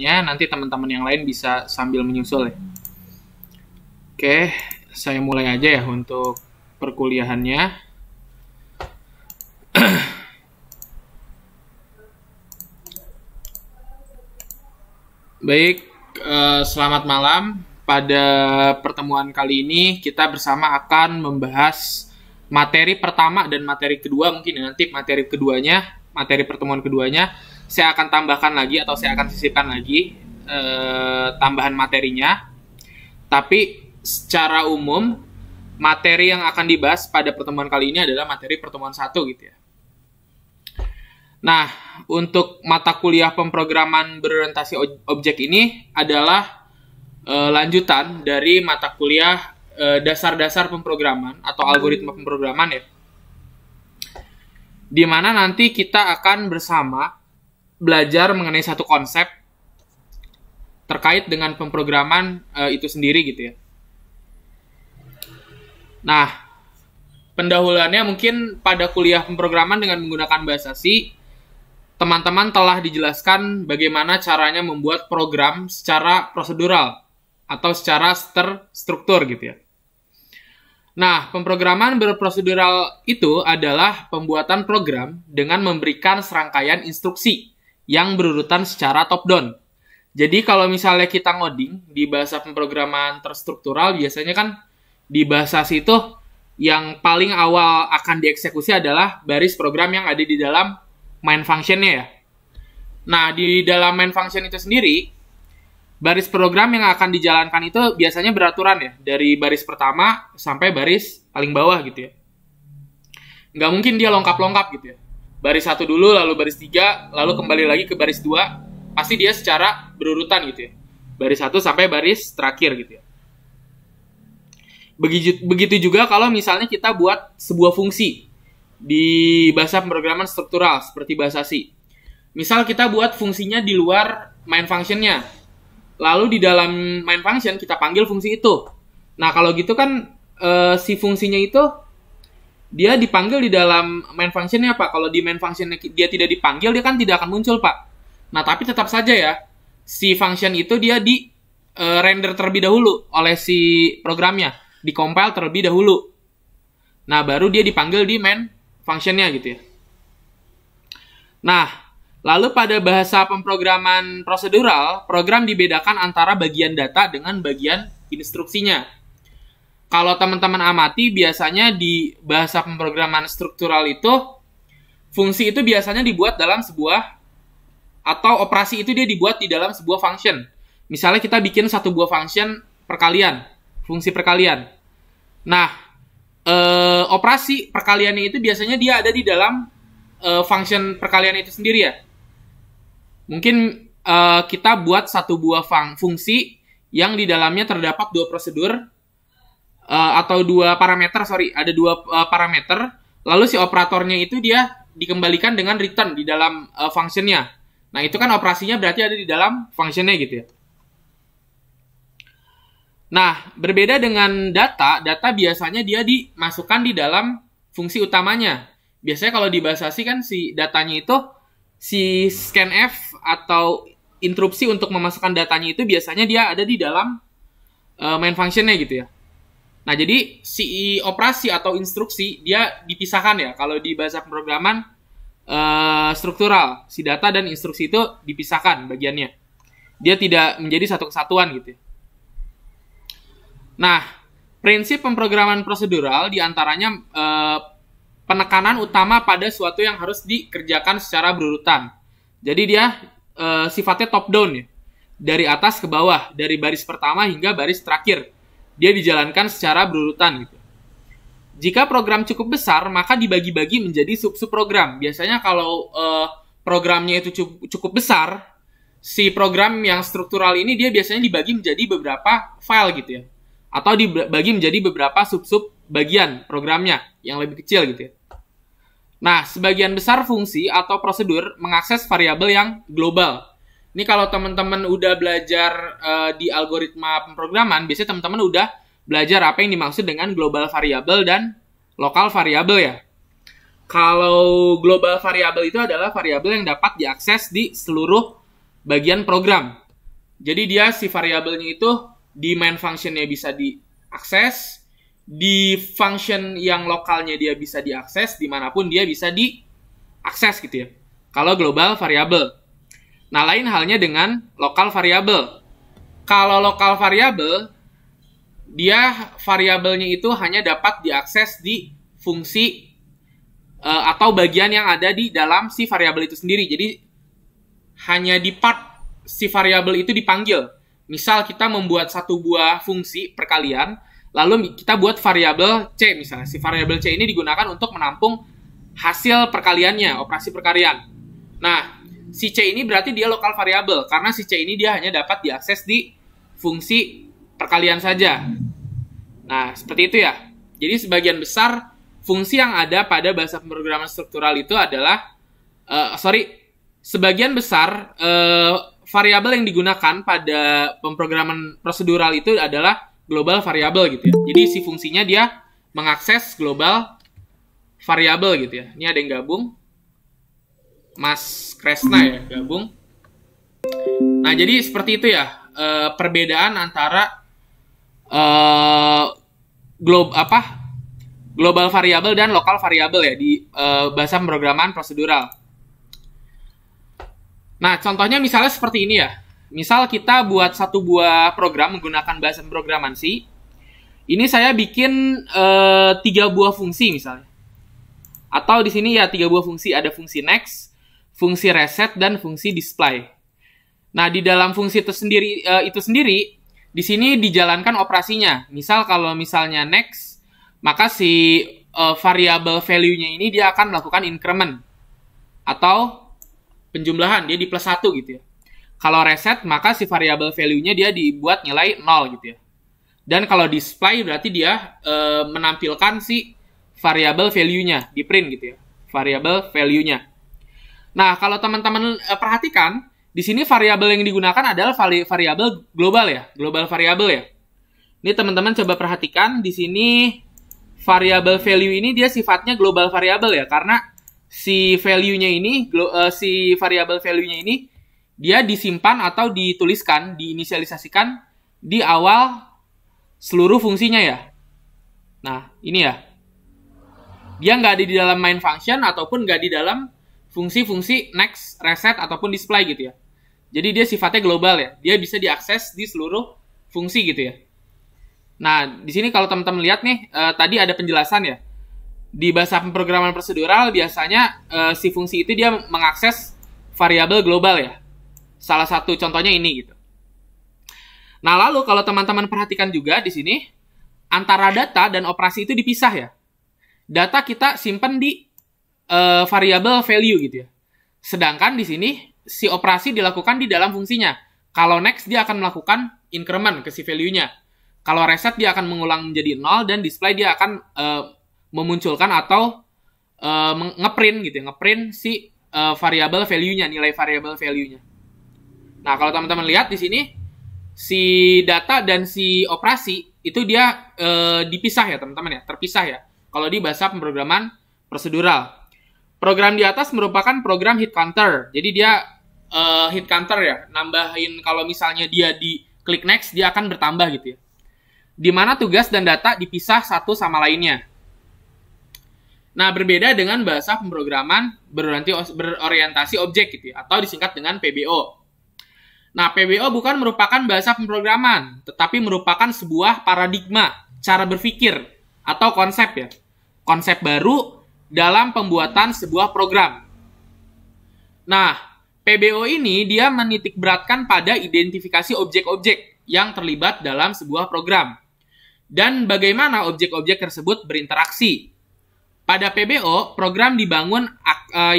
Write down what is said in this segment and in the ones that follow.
nanti teman-teman yang lain bisa sambil menyusul ya. Oke, saya mulai aja ya untuk perkuliahannya. Baik, selamat malam. Pada pertemuan kali ini kita bersama akan membahas materi pertama dan materi kedua, mungkin nanti materi pertemuan keduanya saya akan tambahkan lagi atau saya akan sisipkan lagi tambahan materinya. Tapi secara umum materi yang akan dibahas pada pertemuan kali ini adalah materi pertemuan 1 gitu ya. Nah, untuk mata kuliah pemrograman berorientasi objek ini adalah lanjutan dari mata kuliah dasar-dasar pemrograman atau algoritma pemrograman ya. Di mana nanti kita akan bersama belajar mengenai satu konsep terkait dengan pemrograman itu sendiri gitu ya. Nah, pendahuluannya mungkin pada kuliah pemrograman dengan menggunakan bahasa C, teman-teman telah dijelaskan bagaimana caranya membuat program secara prosedural atau secara terstruktur gitu ya. Nah, pemrograman berprosedural itu adalah pembuatan program dengan memberikan serangkaian instruksi yang berurutan secara top-down. Jadi kalau misalnya kita ngoding di bahasa pemrograman terstruktural, biasanya kan di bahasa C itu yang paling awal akan dieksekusi adalah baris program yang ada di dalam main function-nya ya. Nah, di dalam main function itu sendiri, baris program yang akan dijalankan itu biasanya beraturan ya, dari baris pertama sampai baris paling bawah gitu ya. Nggak mungkin dia lengkap-lengkap gitu ya. Baris 1 dulu, lalu baris 3, lalu kembali lagi ke baris 2. Pasti dia secara berurutan gitu ya. Baris 1 sampai baris terakhir gitu ya. Begitu juga kalau misalnya kita buat sebuah fungsi di bahasa pemrograman struktural seperti bahasa C. Misal kita buat fungsinya di luar main function-nya. Lalu di dalam main function kita panggil fungsi itu. Nah, kalau gitu kan si fungsinya itu dia dipanggil di dalam main function-nya, Pak. Kalau di main function-nya dia tidak dipanggil, dia kan tidak akan muncul, Pak. Nah, tapi tetap saja ya, si function itu dia di render terlebih dahulu oleh si programnya, di-compile terlebih dahulu. Nah, baru dia dipanggil di main function-nya gitu ya. Nah, lalu pada bahasa pemrograman prosedural, program dibedakan antara bagian data dengan bagian instruksinya. Kalau teman-teman amati, biasanya di bahasa pemrograman struktural itu, fungsi itu biasanya dibuat dalam sebuah, atau operasi itu dia dibuat di dalam sebuah function. Misalnya kita bikin satu buah function perkalian, fungsi perkalian. Nah, operasi perkaliannya itu biasanya dia ada di dalam function perkalian itu sendiri ya. Mungkin kita buat satu buah fungsi yang di dalamnya terdapat dua prosedur atau dua parameter, ada dua parameter, lalu si operatornya itu dia dikembalikan dengan return di dalam functionnya. Nah, itu kan operasinya berarti ada di dalam functionnya gitu ya. Nah, berbeda dengan data biasanya dia dimasukkan di dalam fungsi utamanya. Biasanya kalau di bahasa C kan si datanya itu, si scanf atau interupsi untuk memasukkan datanya itu biasanya dia ada di dalam main function-nya gitu ya. Nah, jadi si operasi atau instruksi dia dipisahkan ya. Kalau di bahasa pemrograman struktural, si data dan instruksi itu dipisahkan bagiannya. Dia tidak menjadi satu kesatuan gitu ya. Nah, prinsip pemrograman prosedural diantaranya penekanan utama pada suatu yang harus dikerjakan secara berurutan. Jadi dia sifatnya top down ya. Dari atas ke bawah, dari baris pertama hingga baris terakhir. Dia dijalankan secara berurutan gitu. Jika program cukup besar, maka dibagi-bagi menjadi sub-sub program. Biasanya kalau programnya itu cukup besar, si program yang struktural ini dia biasanya dibagi menjadi beberapa file gitu ya. Atau dibagi menjadi beberapa sub-sub bagian programnya yang lebih kecil gitu ya. Nah, sebagian besar fungsi atau prosedur mengakses variabel yang global. Ini kalau teman-teman udah belajar di algoritma pemrograman, biasanya teman-teman udah belajar apa yang dimaksud dengan global variabel dan lokal variabel ya. Kalau global variabel itu adalah variabel yang dapat diakses di seluruh bagian program. Jadi dia si variabelnya itu di main functionnya bisa diakses, di function yang lokalnya dia bisa diakses, dimanapun dia bisa diakses gitu ya. Kalau global variable. Nah, lain halnya dengan lokal variable. Kalau lokal variable, dia variabelnya itu hanya dapat diakses di fungsi atau bagian yang ada di dalam si variabel itu sendiri. Jadi hanya di part si variabel itu dipanggil. Misal kita membuat satu buah fungsi perkalian, lalu kita buat variabel C misalnya. Si variabel C ini digunakan untuk menampung hasil perkaliannya, operasi perkalian. Nah, si C ini berarti dia lokal variabel karena si C ini dia hanya dapat diakses di fungsi perkalian saja. Nah, seperti itu ya. Jadi sebagian besar fungsi yang ada pada bahasa pemrograman struktural itu adalah sebagian besar variabel yang digunakan pada pemrograman prosedural itu adalah global variable gitu ya. Jadi si fungsinya dia mengakses global variable gitu ya. Ini ada yang gabung. Mas Kresna ya gabung. Nah, jadi seperti itu ya perbedaan antara global variable dan lokal variable ya di bahasa pemrograman prosedural. Nah, contohnya misalnya seperti ini ya. Misal kita buat satu buah program menggunakan bahasa pemrograman C. Ini saya bikin 3 buah fungsi misalnya. Atau di sini ya 3 buah fungsi. Ada fungsi next, fungsi reset, dan fungsi display. Nah, di dalam fungsi itu sendiri, di sini dijalankan operasinya. Misal kalau misalnya next, maka si variable value-nya ini dia akan melakukan increment. Atau penjumlahan, dia di plus 1 gitu ya. Kalau reset, maka si variable value-nya dia dibuat nilai 0 gitu ya. Dan kalau display berarti dia menampilkan si variable value-nya, di print gitu ya. Variable value-nya. Nah, kalau teman-teman perhatikan, di sini variabel yang digunakan adalah variabel global ya, global variable ya. Ini teman-teman coba perhatikan, di sini variable value ini dia sifatnya global variable ya, karena si value-nya ini, si variable value-nya ini, dia disimpan atau dituliskan, diinisialisasikan di awal seluruh fungsinya ya. Nah, ini ya. Dia nggak ada di dalam main function ataupun nggak di dalam fungsi-fungsi next, reset, ataupun display gitu ya. Jadi dia sifatnya global ya. Dia bisa diakses di seluruh fungsi gitu ya. Nah, di sini kalau teman-teman lihat nih, tadi ada penjelasan ya. Di bahasa pemrograman prosedural biasanya si fungsi itu dia mengakses variabel global ya. Salah satu contohnya ini gitu. Nah, lalu kalau teman-teman perhatikan juga di sini antara data dan operasi itu dipisah ya. Data kita simpan di variabel value gitu ya. Sedangkan di sini si operasi dilakukan di dalam fungsinya. Kalau next dia akan melakukan increment ke si value-nya. Kalau reset dia akan mengulang menjadi 0 dan display dia akan memunculkan atau ngeprint gitu ya, ngeprint si variabel value-nya, nilai variabel value-nya. Nah, kalau teman-teman lihat di sini si data dan si operasi itu dia dipisah ya, teman-teman ya, terpisah ya. Kalau di bahasa pemrograman prosedural. Program di atas merupakan program hit counter. Jadi dia hit counter ya, nambahin kalau misalnya dia di klik next dia akan bertambah gitu ya. Di mana tugas dan data dipisah satu sama lainnya. Nah, berbeda dengan bahasa pemrograman berorientasi objek gitu ya, atau disingkat dengan PBO. Nah, PBO bukan merupakan bahasa pemrograman, tetapi merupakan sebuah paradigma, cara berpikir, atau konsep ya. Konsep baru dalam pembuatan sebuah program. Nah, PBO ini dia menitikberatkan pada identifikasi objek-objek yang terlibat dalam sebuah program. Dan bagaimana objek-objek tersebut berinteraksi. Pada PBO, program dibangun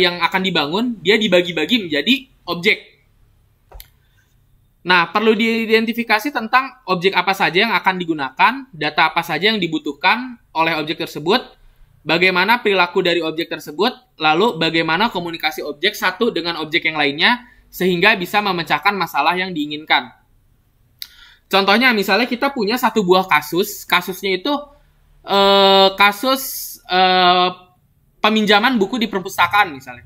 yang akan dibangun, dia dibagi-bagi menjadi objek. Nah, perlu diidentifikasi tentang objek apa saja yang akan digunakan, data apa saja yang dibutuhkan oleh objek tersebut, bagaimana perilaku dari objek tersebut, lalu bagaimana komunikasi objek satu dengan objek yang lainnya, sehingga bisa memecahkan masalah yang diinginkan. Contohnya, misalnya kita punya satu buah kasus, kasusnya itu kasus peminjaman buku di perpustakaan misalnya.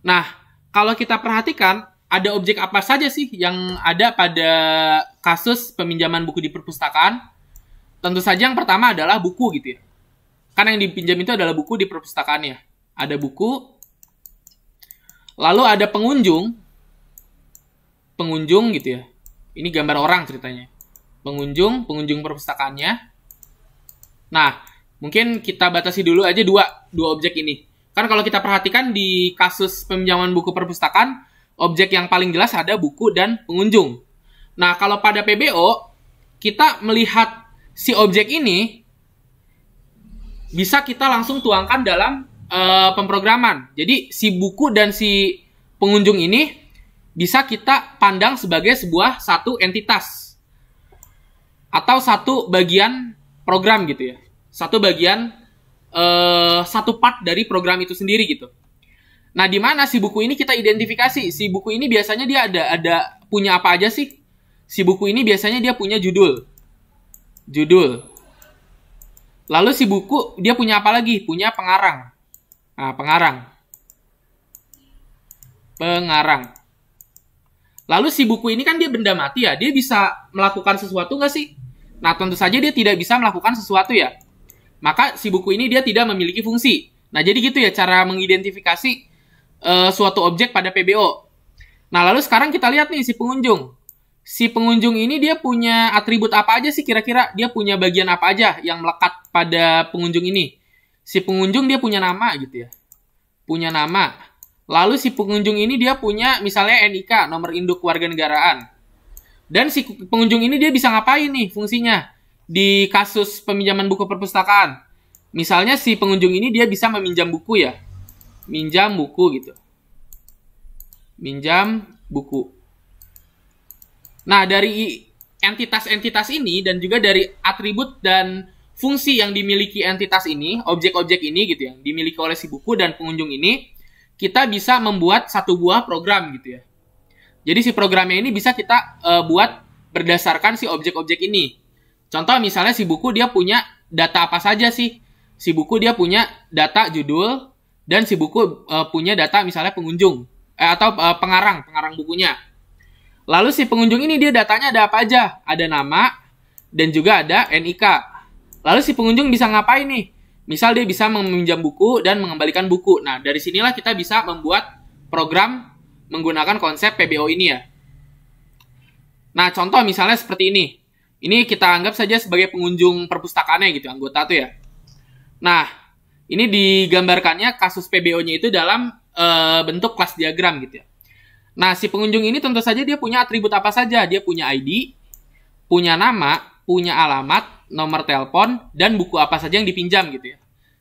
Nah, kalau kita perhatikan, ada objek apa saja sih yang ada pada kasus peminjaman buku di perpustakaan? Tentu saja yang pertama adalah buku gitu ya. Kan yang dipinjam itu adalah buku di perpustakaannya. Ada buku, lalu ada pengunjung gitu ya. Ini gambar orang ceritanya. Pengunjung perpustakaannya. Nah, mungkin kita batasi dulu aja dua objek ini. Kan kalau kita perhatikan di kasus peminjaman buku perpustakaan, objek yang paling jelas ada buku dan pengunjung. Nah, kalau pada PBO, kita melihat si objek ini bisa kita langsung tuangkan dalam pemrograman. Jadi, si buku dan si pengunjung ini bisa kita pandang sebagai satu entitas. Atau satu bagian program gitu ya. Satu bagian, satu part dari program itu sendiri gitu. Nah, di mana si buku ini kita identifikasi? Si buku ini biasanya dia ada punya apa aja sih? Si buku ini biasanya dia punya judul. Lalu si buku dia punya apa lagi? Punya pengarang. Nah, pengarang. Lalu si buku ini kan dia benda mati ya. Dia bisa melakukan sesuatu nggak sih? Nah, tentu saja dia tidak bisa melakukan sesuatu ya. Maka si buku ini dia tidak memiliki fungsi. Nah, jadi gitu ya cara mengidentifikasi suatu objek pada PBO. Nah, lalu sekarang kita lihat nih si pengunjung. Si pengunjung ini dia punya atribut apa aja sih kira-kira? Dia punya bagian apa aja yang melekat pada pengunjung ini? Si pengunjung dia punya nama gitu ya. Punya nama. Lalu si pengunjung ini dia punya misalnya NIK, nomor induk kewarganegaraan. Dan si pengunjung ini dia bisa ngapain nih fungsinya? Di kasus peminjaman buku perpustakaan. Misalnya si pengunjung ini dia bisa meminjam buku ya. Minjam buku gitu. Minjam buku. Nah, dari entitas-entitas ini dan juga dari atribut dan fungsi yang dimiliki entitas ini, objek-objek ini gitu ya, dimiliki oleh si buku dan pengunjung ini, kita bisa membuat satu buah program gitu ya. Jadi si programnya ini bisa kita buat berdasarkan si objek-objek ini. Contoh misalnya si buku dia punya data apa saja sih? Si buku dia punya data judul dan si buku punya data misalnya pengunjung atau pengarang bukunya. Lalu si pengunjung ini dia datanya ada apa aja? Ada nama dan juga ada NIK. Lalu si pengunjung bisa ngapain nih? Misal dia bisa meminjam buku dan mengembalikan buku. Nah, dari sinilah kita bisa membuat program menggunakan konsep PBO ini ya. Nah, contoh misalnya seperti ini. Ini kita anggap saja sebagai pengunjung perpustakaannya gitu, anggota tuh ya. Nah, ini digambarkannya kasus PBO-nya itu dalam bentuk kelas diagram gitu ya. Nah, si pengunjung ini tentu saja dia punya atribut apa saja. Dia punya ID, punya nama, punya alamat, nomor telepon, dan buku apa saja yang dipinjam gitu ya.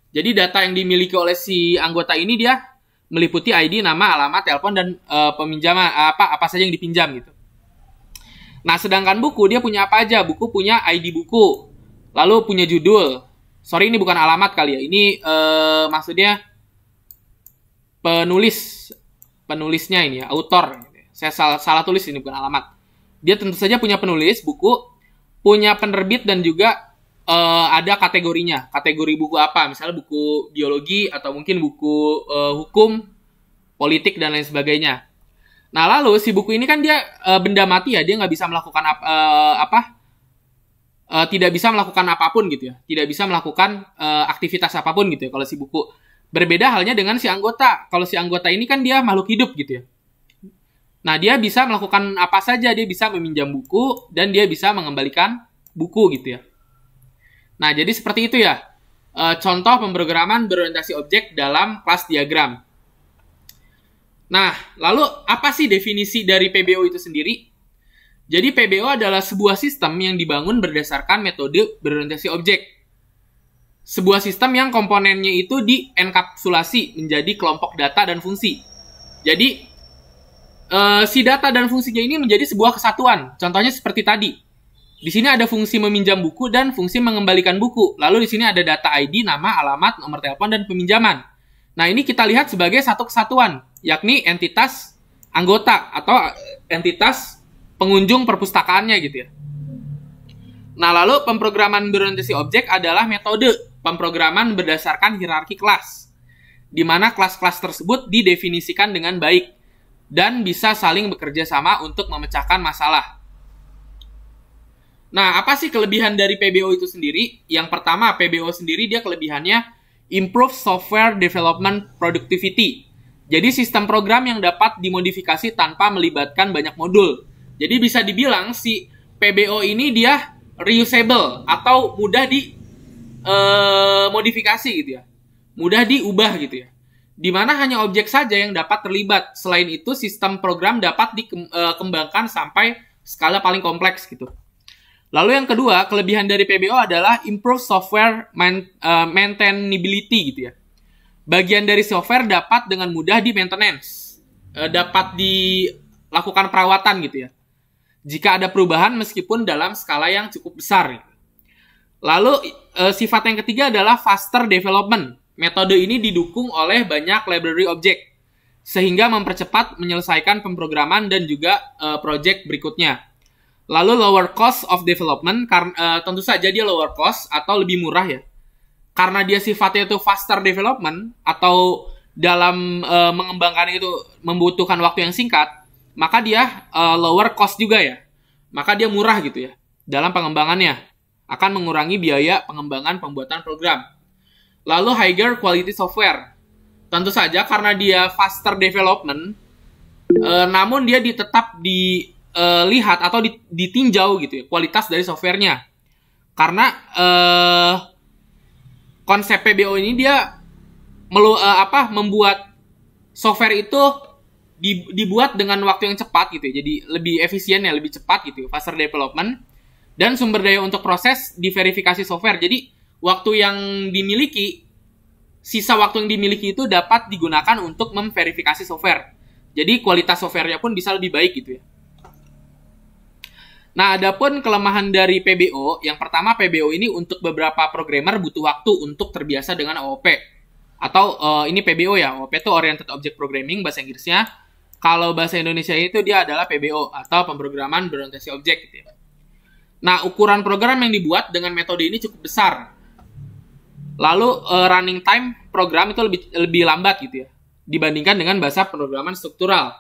Jadi data yang dimiliki oleh si anggota ini dia meliputi ID, nama, alamat, telepon, dan peminjaman apa saja yang dipinjam gitu. Nah, sedangkan buku dia punya apa aja? Buku punya ID buku, lalu punya judul. Sorry, ini bukan alamat kali ya. Ini maksudnya penulisnya ini ya, autor. Saya salah tulis, ini bukan alamat. Dia tentu saja punya penulis buku, punya penerbit, dan juga ada kategorinya. Kategori buku apa? Misalnya buku biologi atau mungkin buku hukum, politik, dan lain sebagainya. Nah, lalu si buku ini kan dia benda mati ya. Dia nggak bisa melakukan tidak bisa melakukan apapun gitu ya. Tidak bisa melakukan aktivitas apapun gitu ya kalau si buku. Berbeda halnya dengan si anggota. Kalau si anggota ini kan dia makhluk hidup gitu ya. Nah, dia bisa melakukan apa saja. Dia bisa meminjam buku dan dia bisa mengembalikan buku gitu ya. Nah, jadi seperti itu ya. Contoh pemrograman berorientasi objek dalam kelas diagram. Nah, lalu apa sih definisi dari PBO itu sendiri? Jadi PBO adalah sebuah sistem yang dibangun berdasarkan metode berorientasi objek. Sebuah sistem yang komponennya itu dienkapsulasi menjadi kelompok data dan fungsi. Jadi, si data dan fungsinya ini menjadi sebuah kesatuan. Contohnya seperti tadi. Di sini ada fungsi meminjam buku dan fungsi mengembalikan buku. Lalu di sini ada data ID, nama, alamat, nomor telepon, dan peminjaman. Nah, ini kita lihat sebagai satu kesatuan, yakni entitas anggota atau entitas pengunjung perpustakaannya gitu ya. Nah, lalu pemrograman berorientasi objek adalah metode pemrograman berdasarkan hierarki kelas, di mana kelas-kelas tersebut didefinisikan dengan baik. dan bisa saling bekerja sama untuk memecahkan masalah. Nah, apa sih kelebihan dari PBO itu sendiri? Yang pertama, PBO sendiri dia kelebihannya improve software development productivity. Jadi sistem program yang dapat dimodifikasi tanpa melibatkan banyak modul. Jadi bisa dibilang si PBO ini dia reusable atau mudah dimodifikasi gitu ya. Mudah diubah gitu ya. Dimana hanya objek saja yang dapat terlibat. Selain itu, sistem program dapat dikembangkan sampai skala paling kompleks gitu. Lalu yang kedua, kelebihan dari PBO adalah improve software maintainability gitu ya. Bagian dari software dapat dengan mudah di-maintenance, dapat dilakukan perawatan gitu ya. Jika ada perubahan meskipun dalam skala yang cukup besar. Lalu sifat yang ketiga adalah faster development. Metode ini didukung oleh banyak library object, sehingga mempercepat menyelesaikan pemrograman dan juga project berikutnya. Lalu lower cost of development, tentu saja dia lower cost atau lebih murah ya. Karena dia sifatnya itu faster development atau dalam mengembangkan itu membutuhkan waktu yang singkat, maka dia lower cost juga ya. Maka dia murah gitu ya dalam pengembangannya. Akan mengurangi biaya pengembangan pembuatan program. Lalu higher quality software. Tentu saja karena dia faster development, namun dia tetap lihat atau ditinjau gitu ya kualitas dari softwarenya, karena konsep PBO ini dia membuat software itu dibuat dengan waktu yang cepat gitu ya, jadi lebih efisien ya, lebih cepat gitu ya, faster development, dan sumber daya untuk proses diverifikasi software. Jadi sisa waktu yang dimiliki itu dapat digunakan untuk memverifikasi software. Jadi kualitas softwarenya pun bisa lebih baik gitu ya. Nah, adapun kelemahan dari PBO, yang pertama PBO ini untuk beberapa programmer butuh waktu untuk terbiasa dengan OOP. Atau ini PBO ya, OOP itu Oriented Object Programming bahasa Inggrisnya. Kalau bahasa Indonesia itu dia adalah PBO atau pemrograman berorientasi objek gitu ya. Nah, ukuran program yang dibuat dengan metode ini cukup besar. Lalu running time program itu lebih lambat gitu ya dibandingkan dengan bahasa pemrograman struktural.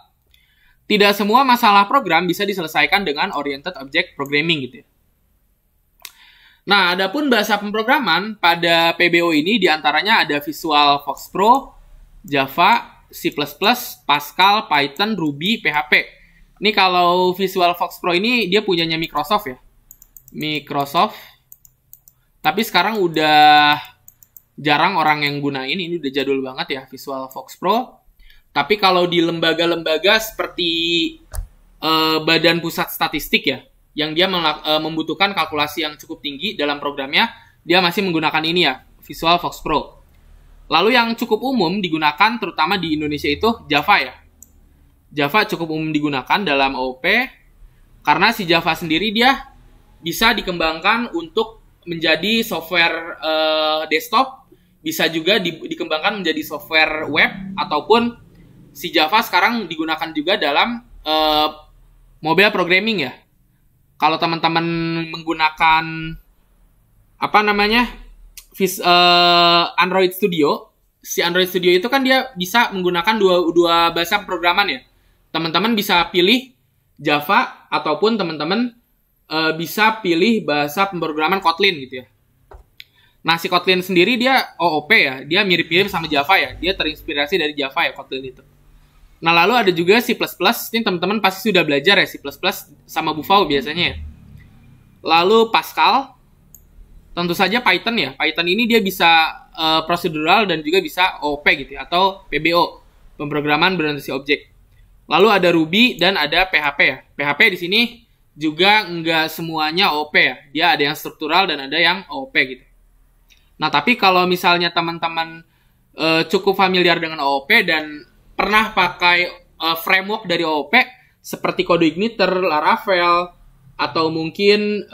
Tidak semua masalah program bisa diselesaikan dengan Oriented Object Programming gitu ya. Nah, adapun bahasa pemrograman pada PBO ini diantaranya ada Visual Fox Pro, Java, C++, Pascal, Python, Ruby, PHP. Ini kalau Visual Fox Pro ini dia punyanya Microsoft ya. Microsoft. Tapi sekarang udah jarang orang yang gunain, ini udah jadul banget ya Visual Fox Pro. Tapi kalau di lembaga-lembaga seperti Badan Pusat Statistik ya, yang dia membutuhkan kalkulasi yang cukup tinggi dalam programnya, dia masih menggunakan ini ya, Visual Fox Pro. Lalu yang cukup umum digunakan terutama di Indonesia itu Java ya. Java cukup umum digunakan dalam OOP, karena si Java sendiri dia bisa dikembangkan untuk menjadi software desktop, bisa juga dikembangkan menjadi software web, ataupun si Java sekarang digunakan juga dalam mobile programming ya. Kalau teman-teman menggunakan Android Studio, si Android Studio itu kan dia bisa menggunakan dua bahasa programan ya. Teman-teman bisa pilih Java ataupun teman-teman bisa pilih bahasa pemrograman Kotlin gitu ya. Nah, si Kotlin sendiri dia OOP ya, dia mirip-mirip sama Java ya, dia terinspirasi dari Java ya Kotlin itu. Nah, lalu ada juga C++, ini teman-teman pasti sudah belajar ya C++ sama Bufau biasanya ya. Lalu Pascal, tentu saja Python ya, Python ini dia bisa prosedural dan juga bisa OOP gitu ya, atau PBO, pemrograman berorientasi objek. Lalu ada Ruby dan ada PHP ya. PHP di sini juga nggak semuanya OOP ya, dia ada yang struktural dan ada yang OOP gitu. Nah, tapi kalau misalnya teman-teman cukup familiar dengan OOP dan pernah pakai framework dari OOP seperti CodeIgniter, Laravel, atau mungkin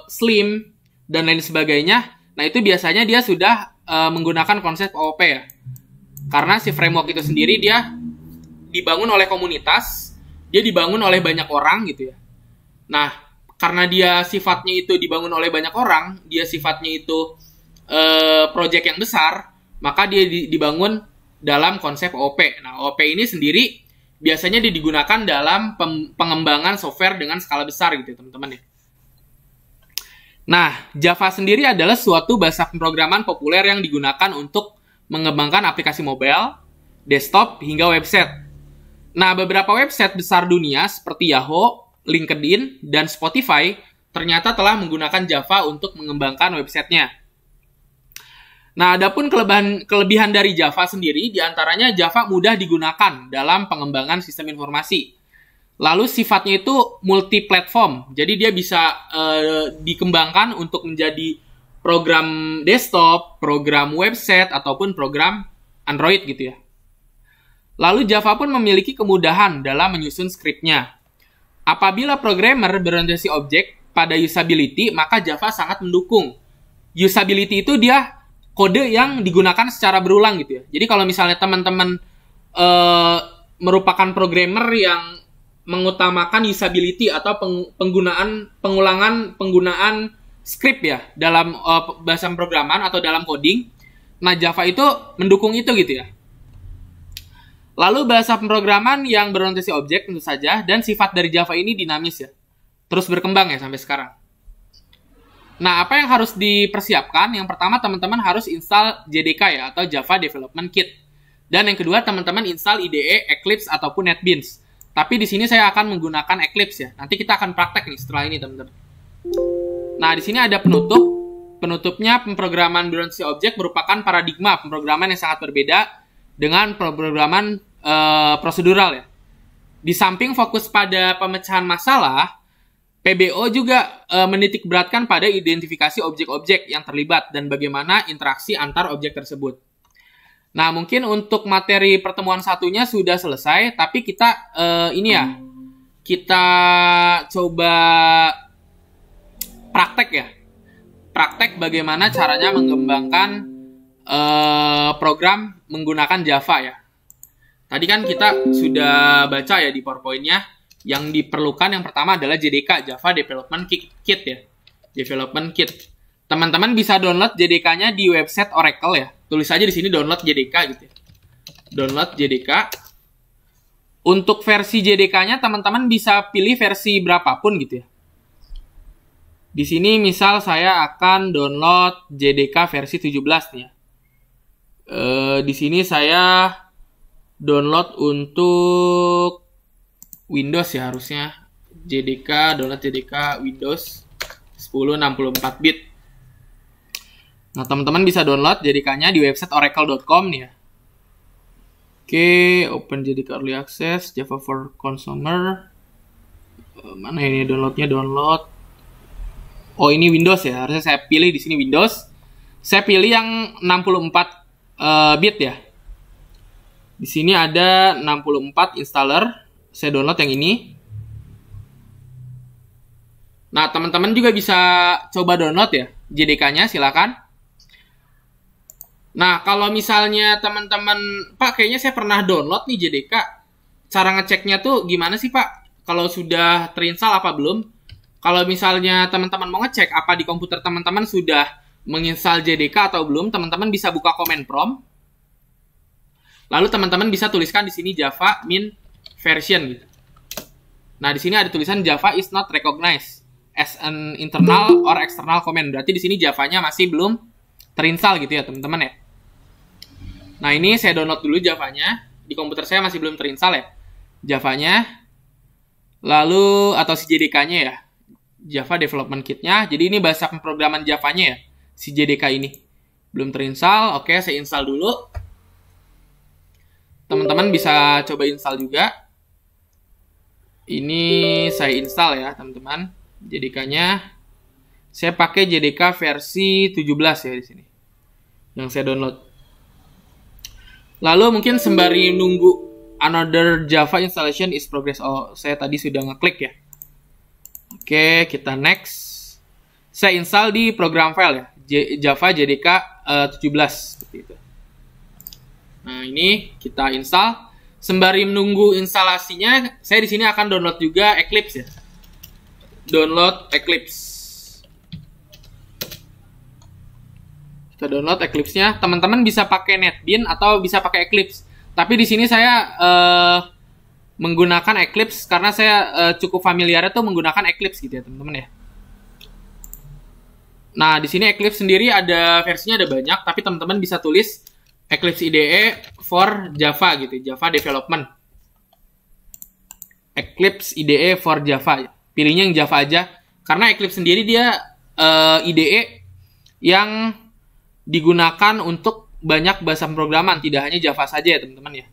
Slim, dan lain sebagainya, nah itu biasanya dia sudah menggunakan konsep OOP ya. Karena si framework itu sendiri dia dibangun oleh komunitas, dia dibangun oleh banyak orang gitu ya. Nah, karena dia sifatnya itu dibangun oleh banyak orang, dia sifatnya itu project yang besar, maka dia dibangun dalam konsep OOP. Nah, OOP ini sendiri biasanya digunakan dalam pengembangan software dengan skala besar gitu ya, teman-teman ya. Nah, Java sendiri adalah suatu bahasa pemrograman populer yang digunakan untuk mengembangkan aplikasi mobile, desktop, hingga website. Nah, beberapa website besar dunia seperti Yahoo, LinkedIn, dan Spotify ternyata telah menggunakan Java untuk mengembangkan websitenya. Nah, adapun kelebihan dari Java sendiri, diantaranya Java mudah digunakan dalam pengembangan sistem informasi. Lalu sifatnya itu multi-platform, jadi dia bisa dikembangkan untuk menjadi program desktop, program website, ataupun program Android gitu ya. Lalu Java pun memiliki kemudahan dalam menyusun skripnya. Apabila programmer berorientasi objek pada usability, maka Java sangat mendukung. Usability itu dia kode yang digunakan secara berulang gitu ya. Jadi kalau misalnya teman-teman merupakan programmer yang mengutamakan usability atau pengulangan penggunaan script ya dalam bahasa pemrograman atau dalam coding, nah Java itu mendukung itu gitu ya. Lalu bahasa pemrograman yang berorientasi objek tentu saja, dan sifat dari Java ini dinamis ya, terus berkembang ya sampai sekarang. Nah, apa yang harus dipersiapkan? Yang pertama, teman-teman harus install JDK ya, atau Java Development Kit. Dan yang kedua, teman-teman install IDE, Eclipse, ataupun NetBeans. Tapi di sini saya akan menggunakan Eclipse ya. Nanti kita akan praktek nih setelah ini, teman-teman. Nah, di sini ada penutup. Penutupnya, pemrograman berorientasi objek merupakan paradigma pemrograman yang sangat berbeda dengan pemrograman prosedural ya. Di samping fokus pada pemecahan masalah, PBO juga menitikberatkan pada identifikasi objek-objek yang terlibat dan bagaimana interaksi antar objek tersebut. Nah, mungkin untuk materi pertemuan satunya sudah selesai, tapi kita kita coba praktek ya. Praktek bagaimana caranya mengembangkan program menggunakan Java ya. Tadi kan kita sudah baca ya di PowerPoint-nya, yang diperlukan yang pertama adalah JDK, Java Development Kit ya. Development Kit. Teman-teman bisa download JDK-nya di website Oracle ya. Tulis aja di sini download JDK gitu ya. Download JDK. Untuk versi JDK-nya teman-teman bisa pilih versi berapapun gitu ya. Di sini misal saya akan download JDK versi 17 nih ya. Di sini saya download untuk Windows ya harusnya. Download JDK Windows 10 64 bit. Nah, teman-teman bisa download JDK-nya di website oracle.com nih ya. Oke, open JDK Early Access, Java for Consumer. Mana ini downloadnya? Download. Oh, ini Windows ya. Harusnya saya pilih di sini Windows. Saya pilih yang 64 bit ya. Di sini ada 64 installer. Saya download yang ini. Nah, teman-teman juga bisa coba download ya JDK-nya, silakan. Nah, kalau misalnya teman-teman, Pak, kayaknya saya pernah download nih JDK. Cara ngeceknya tuh gimana sih, Pak? Kalau sudah terinstall apa belum? Kalau misalnya teman-teman mau ngecek apa di komputer teman-teman sudah menginstal JDK atau belum, teman-teman bisa buka command prompt. Lalu teman-teman bisa tuliskan di sini Java min version gitu. Nah, di sini ada tulisan Java is not recognized as an internal or external command. Berarti di sini Java-nya masih belum terinstall gitu ya, teman-teman ya. Nah, ini saya download dulu Java-nya. Di komputer saya masih belum terinstall ya Java-nya. Lalu atau si JDK-nya ya. Java Development Kit-nya. Jadi ini bahasa pemrograman Java-nya ya, si JDK ini. Belum terinstall. Oke, saya install dulu. Teman-teman bisa coba install juga. Ini saya install ya, teman-teman. JDK-nya. Saya pakai JDK versi 17 ya di sini. Yang saya download. Lalu mungkin sembari nunggu another Java installation is progress. Oh, saya tadi sudah ngeklik ya. Oke, kita next. Saya install di program file ya. Java JDK 17 seperti itu. Nah, ini kita install. Sembari menunggu instalasinya, saya di sini akan download juga Eclipse ya. Download Eclipse. Kita download Eclipse-nya. Teman-teman bisa pakai NetBeans atau bisa pakai Eclipse. Tapi di sini saya menggunakan Eclipse karena saya cukup familiar tuh menggunakan Eclipse gitu ya teman-teman ya. Nah, di sini Eclipse sendiri ada versinya ada banyak, tapi teman-teman bisa tulis Eclipse IDE for Java gitu, Java Development. Eclipse IDE for Java. Pilihnya yang Java aja karena Eclipse sendiri dia IDE yang digunakan untuk banyak bahasa pemrograman, tidak hanya Java saja ya teman-teman ya.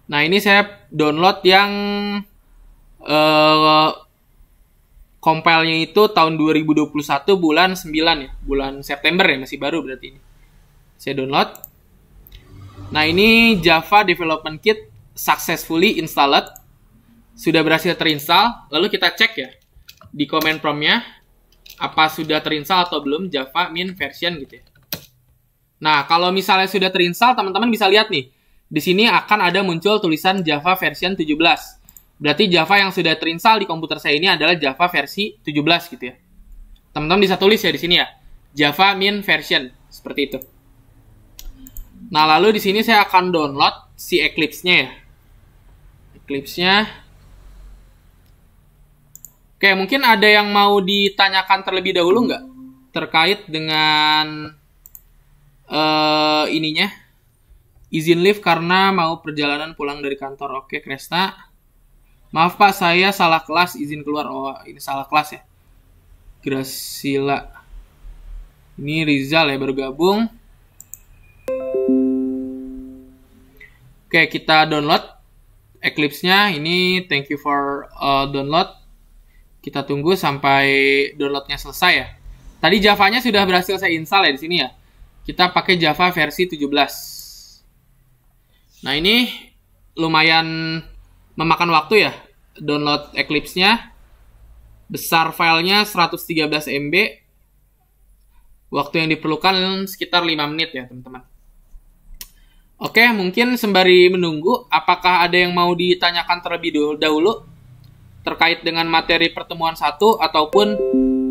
Nah, ini saya download yang compile-nya itu tahun 2021 bulan 9 ya. Bulan September ya, masih baru berarti ini. Saya download. Nah, ini Java Development Kit successfully installed. Sudah berhasil terinstall. Lalu kita cek ya di command prompt-nya apa sudah terinstall atau belum Java min version gitu ya. Nah, kalau misalnya sudah terinstall, teman-teman bisa lihat nih. Di sini akan ada muncul tulisan Java version 17. Berarti Java yang sudah terinstall di komputer saya ini adalah Java versi 17 gitu ya. Teman-teman bisa tulis ya di sini ya. Java min version seperti itu. Nah, lalu di sini saya akan download si Eclipse-nya ya. Eclipse-nya. Oke, mungkin ada yang mau ditanyakan terlebih dahulu nggak? Terkait dengan ininya. Izin live karena mau perjalanan pulang dari kantor. Oke, Kresna. Maaf Pak, saya salah kelas, izin keluar. Oh, ini salah kelas ya. Gracila. Ini Rizal ya, baru gabung. Oke, kita download Eclipse-nya. Ini thank you for download. Kita tunggu sampai downloadnya selesai ya. Tadi Java-nya sudah berhasil saya install ya di sini ya. Kita pakai Java versi 17. Nah, ini lumayan memakan waktu ya. Download Eclipse-nya. Besar filenya 113 MB. Waktu yang diperlukan sekitar 5 menit ya, teman-teman. Oke, mungkin sembari menunggu, apakah ada yang mau ditanyakan terlebih dahulu terkait dengan materi pertemuan 1 ataupun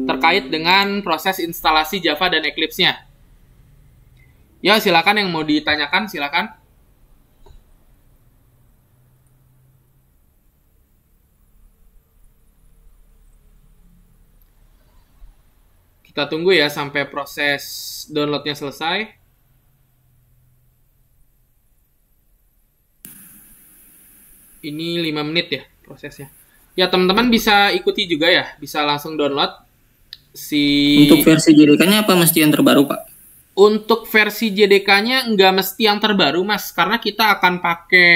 terkait dengan proses instalasi Java dan Eclipse-nya? Ya, silakan yang mau ditanyakan, silakan. Kita tunggu ya sampai proses downloadnya selesai. Ini 5 menit ya prosesnya. Ya, teman-teman bisa ikuti juga ya. Bisa langsung download. Untuk versi JDK-nya apa mesti yang terbaru, Pak? Untuk versi JDK-nya nggak mesti yang terbaru, Mas. Karena kita akan pakai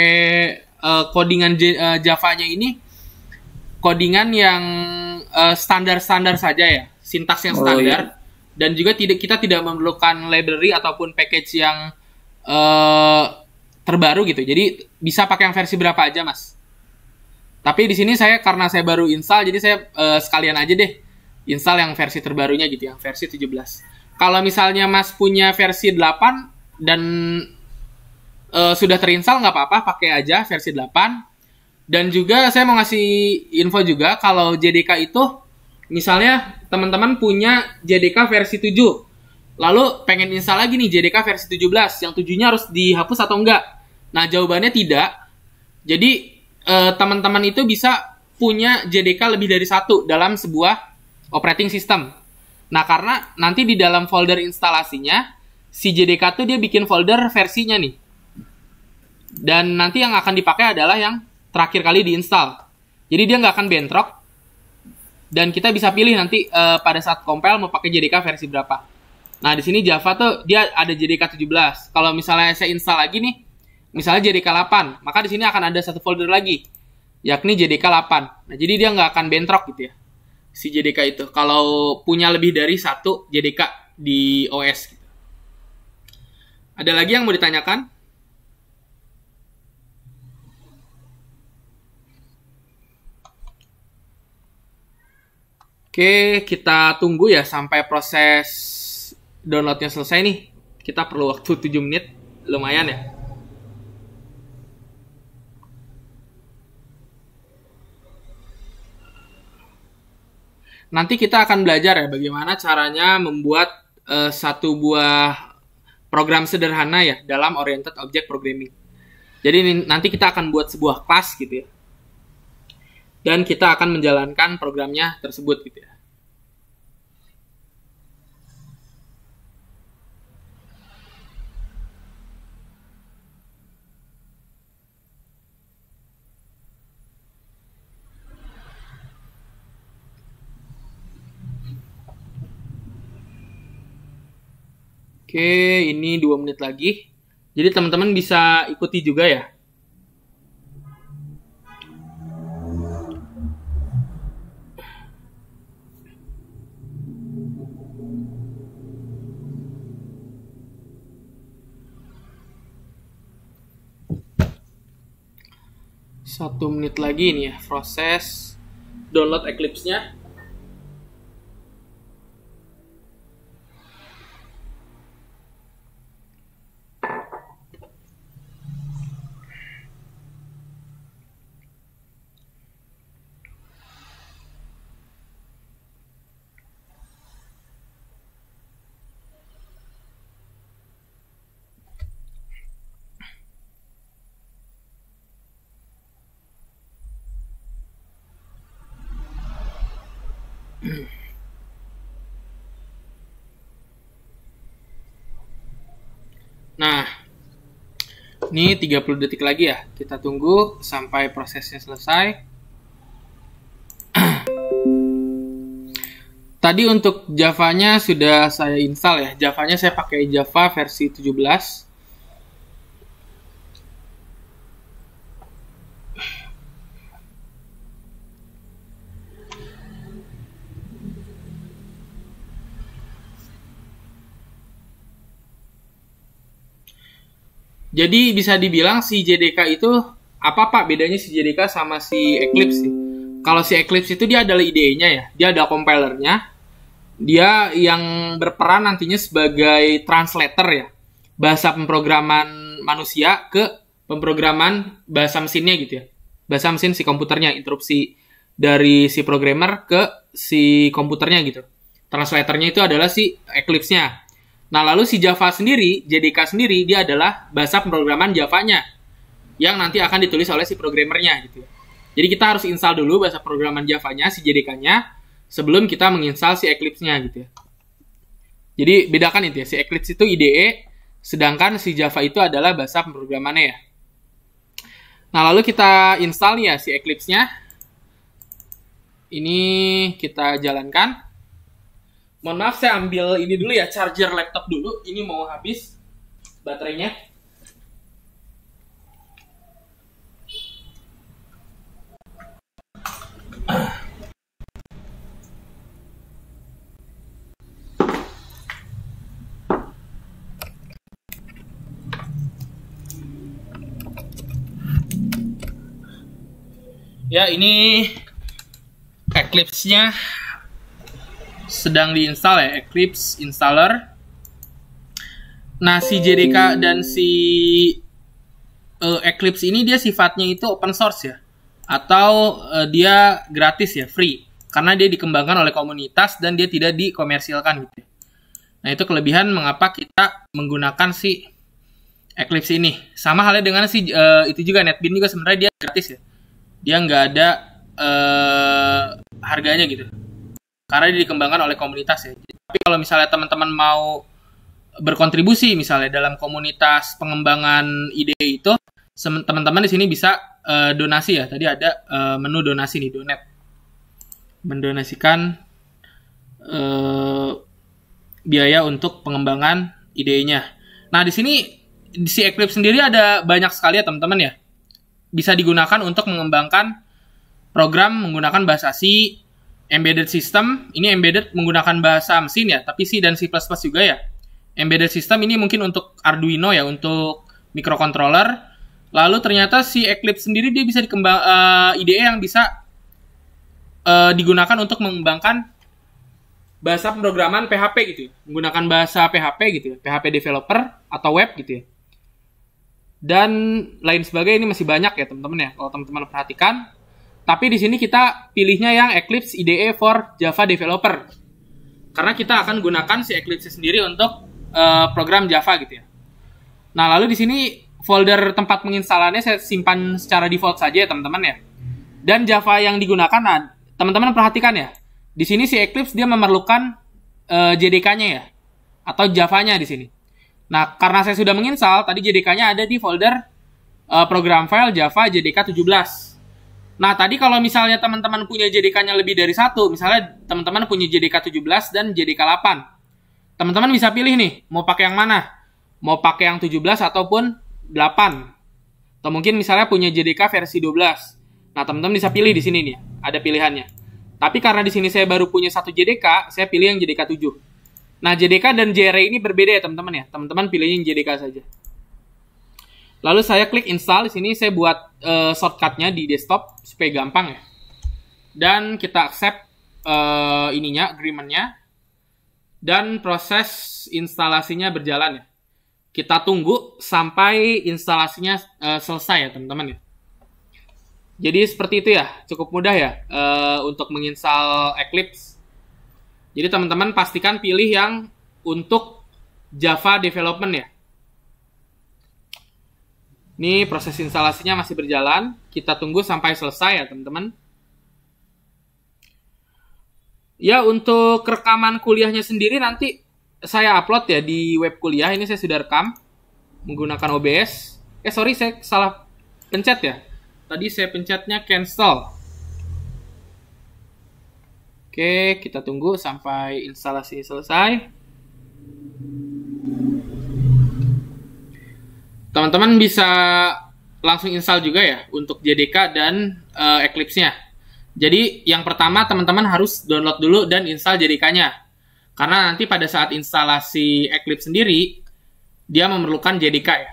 codingan Java-nya ini. Codingan yang standar-standar saja ya. Sintaks yang standar. Iya. Dan juga kita tidak memerlukan library ataupun package yang terbaru gitu. Jadi bisa pakai yang versi berapa aja, Mas. Tapi di sini karena saya baru install, jadi saya sekalian aja deh install yang versi terbarunya gitu, yang versi 17. Kalau misalnya Mas punya versi 8 dan sudah terinstall, nggak apa-apa, pakai aja versi 8. Dan juga saya mau ngasih info juga, kalau JDK itu, misalnya teman-teman punya JDK versi 7, lalu pengen install lagi nih JDK versi 17, yang 7-nya harus dihapus atau enggak? Nah, jawabannya tidak. Jadi, teman-teman itu bisa punya JDK lebih dari satu dalam sebuah operating system. Nah, karena nanti di dalam folder instalasinya, si JDK tuh dia bikin folder versinya nih. Dan nanti yang akan dipakai adalah yang terakhir kali diinstal. Jadi dia nggak akan bentrok. Dan kita bisa pilih nanti pada saat compile mau pakai JDK versi berapa. Nah, di sini Java tuh dia ada JDK 17. Kalau misalnya saya install lagi nih, misalnya JDK 8, maka di sini akan ada satu folder lagi, yakni JDK 8. Nah, jadi dia nggak akan bentrok gitu ya, si JDK itu. Kalau punya lebih dari satu JDK di OS. Gitu. Ada lagi yang mau ditanyakan? Oke, kita tunggu ya sampai proses downloadnya selesai nih. Kita perlu waktu 7 menit, lumayan ya. Nanti kita akan belajar ya bagaimana caranya membuat satu buah program sederhana ya dalam Oriented Object Programming. Jadi nanti kita akan buat sebuah kelas gitu ya. Dan kita akan menjalankan programnya tersebut gitu ya. Oke, ini 2 menit lagi. Jadi teman-teman bisa ikuti juga ya. Satu menit lagi nih ya, proses download Eclipse-nya. Nah, ini 30 detik lagi ya. Kita tunggu sampai prosesnya selesai. Tadi untuk Java-nya sudah saya install ya. Java-nya saya pakai Java versi 17. Jadi bisa dibilang si JDK itu apa Pak bedanya si JDK sama si Eclipse sih? Kalau si Eclipse itu dia adalah IDE-nya ya, dia ada compilernya, dia yang berperan nantinya sebagai translator ya, bahasa pemrograman manusia ke pemrograman bahasa mesinnya gitu ya, bahasa mesin si komputernya, interupsi dari si programmer ke si komputernya gitu. Translatornya itu adalah si Eclipse-nya. Nah, lalu si Java sendiri, JDK sendiri, dia adalah bahasa pemrograman Java-nya yang nanti akan ditulis oleh si programmernya gitu. Jadi kita harus install dulu bahasa pemrograman Java-nya, si JDK-nya, sebelum kita menginstal si Eclipse-nya gitu ya. Jadi bedakan itu ya, si Eclipse itu IDE, sedangkan si Java itu adalah bahasa pemrogramannya ya. Nah, lalu kita install nih ya si Eclipse-nya. Ini kita jalankan. Mohon maaf, saya ambil ini dulu ya, charger laptop dulu. Ini mau habis baterainya. Ya, ini Eclipse-nya sedang diinstal ya, Eclipse installer. Nah, si JDK dan si Eclipse ini dia sifatnya itu open source ya, atau dia gratis ya, free, karena dia dikembangkan oleh komunitas dan dia tidak dikomersilkan gitu. Nah, itu kelebihan mengapa kita menggunakan si Eclipse ini. Sama halnya dengan si itu juga NetBeans juga sebenarnya dia gratis ya, dia nggak ada harganya gitu, karena dia dikembangkan oleh komunitas ya. Tapi kalau misalnya teman-teman mau berkontribusi misalnya dalam komunitas pengembangan ide itu, teman-teman di sini bisa donasi ya. Tadi ada menu donasi nih, donate. Mendonasikan biaya untuk pengembangan idenya. Nah, di sini si Eclipse sendiri ada banyak sekali ya teman-teman ya. Bisa digunakan untuk mengembangkan program menggunakan bahasa C, embedded system, ini embedded menggunakan bahasa mesin ya, tapi C dan C++ juga ya. Embedded system ini mungkin untuk Arduino ya, untuk microcontroller. Lalu ternyata si Eclipse sendiri dia bisa IDE yang bisa digunakan untuk mengembangkan bahasa pemrograman PHP gitu ya. Menggunakan bahasa PHP gitu ya, PHP developer atau web gitu ya. Dan lain sebagainya, ini masih banyak ya teman-teman ya, kalau teman-teman perhatikan. Tapi di sini kita pilihnya yang Eclipse IDE for Java Developer. Karena kita akan gunakan si Eclipse sendiri untuk program Java gitu ya. Nah, lalu di sini folder tempat menginstalannya saya simpan secara default saja ya teman-teman ya. Dan Java yang digunakan, nah, teman-teman perhatikan ya. Di sini si Eclipse dia memerlukan JDK-nya ya, atau Java-nya di sini. Nah, karena saya sudah menginstal, tadi JDK-nya ada di folder program file Java JDK 17. Nah, tadi kalau misalnya teman-teman punya JDK-nya lebih dari satu, misalnya teman-teman punya JDK 17 dan JDK 8. Teman-teman bisa pilih nih, mau pakai yang mana? Mau pakai yang 17 ataupun 8. Atau mungkin misalnya punya JDK versi 12. Nah, teman-teman bisa pilih di sini nih, ada pilihannya. Tapi karena di sini saya baru punya satu JDK, saya pilih yang JDK 7. Nah, JDK dan JRE ini berbeda ya, teman-teman ya. Teman-teman pilih yang JDK saja. Lalu saya klik install. Di sini saya buat shortcut-nya di desktop supaya gampang ya. Dan kita accept agreement-nya. Dan proses instalasinya berjalan ya. Kita tunggu sampai instalasinya selesai ya teman-teman ya. Jadi seperti itu ya, cukup mudah ya untuk menginstal Eclipse. Jadi teman-teman pastikan pilih yang untuk Java development ya. Ini proses instalasinya masih berjalan, kita tunggu sampai selesai ya teman-teman. Ya, untuk rekaman kuliahnya sendiri nanti saya upload ya di web kuliah. Ini saya sudah rekam menggunakan OBS. Sorry, saya salah pencet ya. Tadi saya pencetnya cancel. Oke, kita tunggu sampai instalasi selesai. Teman-teman bisa langsung install juga ya untuk JDK dan Eclipse-nya. Jadi yang pertama teman-teman harus download dulu dan install JDK-nya. Karena nanti pada saat instalasi Eclipse sendiri, dia memerlukan JDK ya.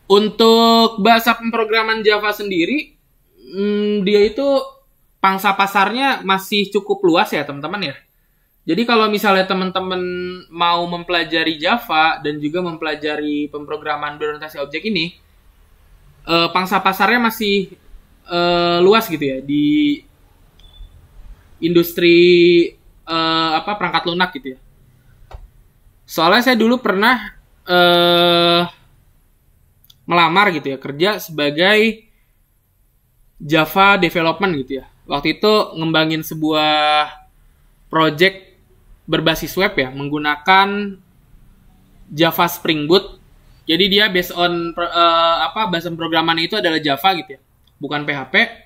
Untuk bahasa pemrograman Java sendiri, dia itu pangsa pasarnya masih cukup luas ya teman-teman ya. Jadi kalau misalnya teman-teman mau mempelajari Java dan juga mempelajari pemrograman berorientasi objek ini, pangsa pasarnya masih luas gitu ya di industri perangkat lunak gitu ya. Soalnya saya dulu pernah melamar gitu ya, kerja sebagai Java development gitu ya. Waktu itu ngembangin sebuah project berbasis web ya, menggunakan Java Spring Boot. Jadi dia based on bahasa pemrograman itu adalah Java gitu ya, bukan PHP.